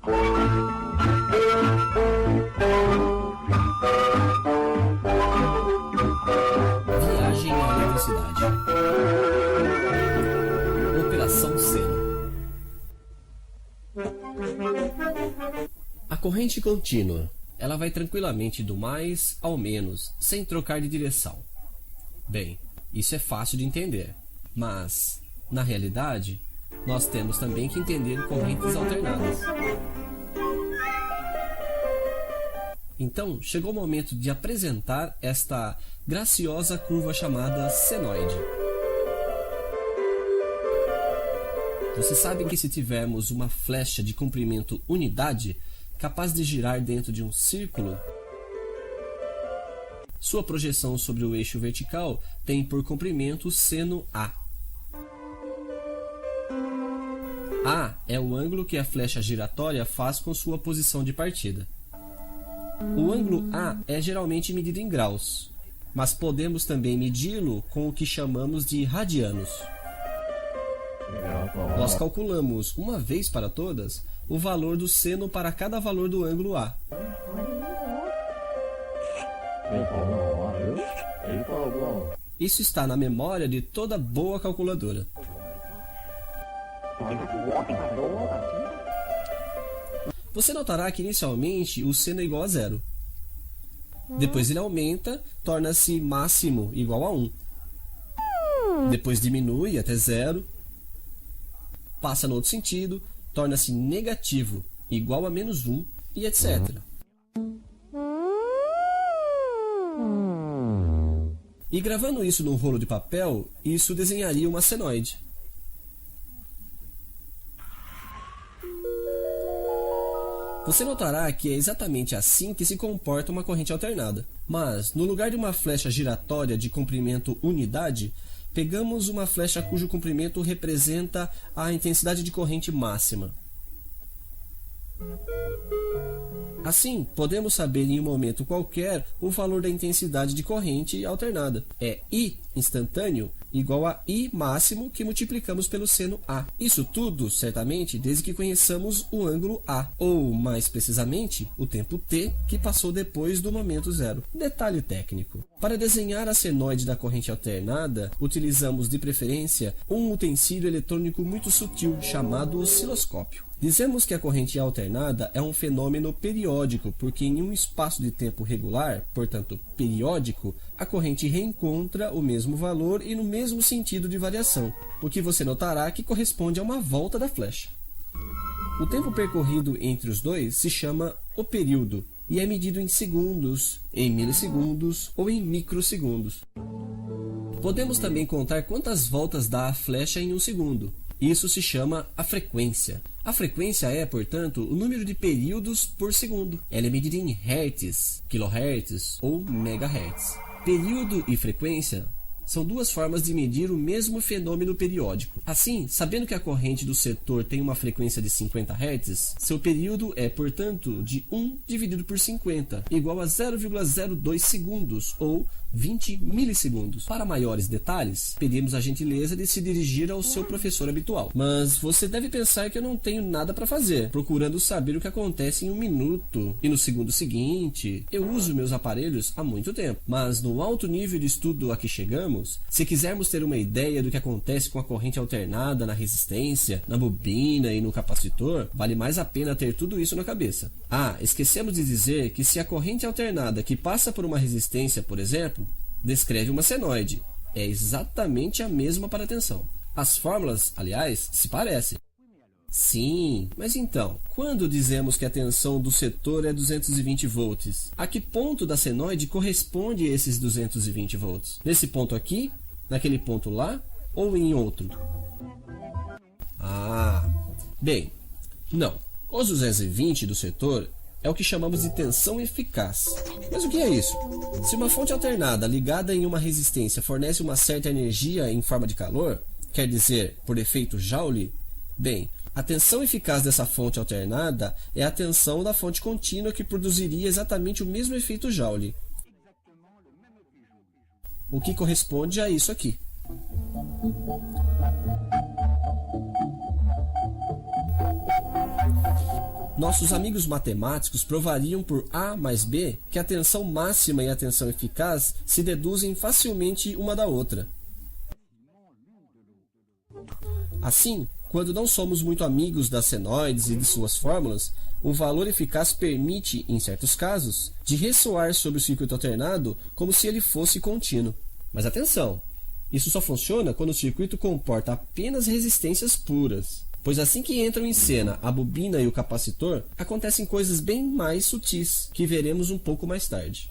Viagem à eletricidade. Operação Seno. A corrente contínua, ela vai tranquilamente do mais ao menos, sem trocar de direção. Bem, isso é fácil de entender, mas, na realidade, nós temos também que entender correntes alternadas. Então, chegou o momento de apresentar esta graciosa curva chamada senoide. Você sabe que se tivermos uma flecha de comprimento unidade, capaz de girar dentro de um círculo, sua projeção sobre o eixo vertical tem por comprimento seno A. A é o ângulo que a flecha giratória faz com sua posição de partida. O ângulo A é geralmente medido em graus, mas podemos também medi-lo com o que chamamos de radianos. Nós calculamos, uma vez para todas, o valor do seno para cada valor do ângulo A. Isso está na memória de toda boa calculadora. Você notará que inicialmente o seno é igual a 0. Depois ele aumenta, torna-se máximo igual a 1. Depois diminui até 0. Passa no outro sentido, torna-se negativo igual a menos 1 e etc. E gravando isso num rolo de papel, isso desenharia uma senoide. Você notará que é exatamente assim que se comporta uma corrente alternada. Mas, no lugar de uma flecha giratória de comprimento unidade, pegamos uma flecha cujo comprimento representa a intensidade de corrente máxima. Assim, podemos saber em um momento qualquer o valor da intensidade de corrente alternada. É I instantâneo igual a I máximo que multiplicamos pelo seno A. Isso tudo, certamente, desde que conheçamos o ângulo A, ou, mais precisamente, o tempo t que passou depois do momento zero. Detalhe técnico. Para desenhar a senoide da corrente alternada, utilizamos, de preferência, um utensílio eletrônico muito sutil chamado osciloscópio. Dizemos que a corrente alternada é um fenômeno periódico, porque em um espaço de tempo regular, portanto periódico, a corrente reencontra o mesmo valor e no mesmo sentido de variação, o que você notará que corresponde a uma volta da flecha. O tempo percorrido entre os dois se chama o período e é medido em segundos, em milissegundos ou em microsegundos. Podemos também contar quantas voltas dá a flecha em um segundo. Isso se chama a frequência. A frequência é, portanto, o número de períodos por segundo. Ela é medida em hertz, kilohertz ou megahertz. Período e frequência são duas formas de medir o mesmo fenômeno periódico. Assim, sabendo que a corrente do setor tem uma frequência de 50 Hz, seu período é, portanto, de 1 dividido por 50, igual a 0,02 segundos, ou 20 milissegundos. Para maiores detalhes, pedimos a gentileza de se dirigir ao seu professor habitual. Mas você deve pensar que eu não tenho nada para fazer, procurando saber o que acontece em um minuto e no segundo seguinte. Eu uso meus aparelhos há muito tempo, mas no alto nível de estudo a que chegamos, se quisermos ter uma ideia do que acontece com a corrente alternada na resistência, na bobina e no capacitor, vale mais a pena ter tudo isso na cabeça. Ah, esquecemos de dizer que se a corrente alternada que passa por uma resistência, por exemplo, descreve uma senoide, é exatamente a mesma para a tensão. As fórmulas, aliás, se parecem. Sim, mas então, quando dizemos que a tensão do setor é 220 volts, a que ponto da senoide corresponde esses 220 volts? Nesse ponto aqui, naquele ponto lá, ou em outro? Ah, bem, não. Os 220 do setor é o que chamamos de tensão eficaz. Mas o que é isso? Se uma fonte alternada ligada em uma resistência fornece uma certa energia em forma de calor, quer dizer, por efeito Joule, bem, a tensão eficaz dessa fonte alternada é a tensão da fonte contínua que produziria exatamente o mesmo efeito Joule, o que corresponde a isso aqui. Nossos amigos matemáticos provariam por A mais B que a tensão máxima e a tensão eficaz se deduzem facilmente uma da outra. Assim, quando não somos muito amigos das senoides e de suas fórmulas, o valor eficaz permite, em certos casos, de ressoar sobre o circuito alternado como se ele fosse contínuo. Mas atenção! Isso só funciona quando o circuito comporta apenas resistências puras, pois assim que entram em cena a bobina e o capacitor, acontecem coisas bem mais sutis, que veremos um pouco mais tarde.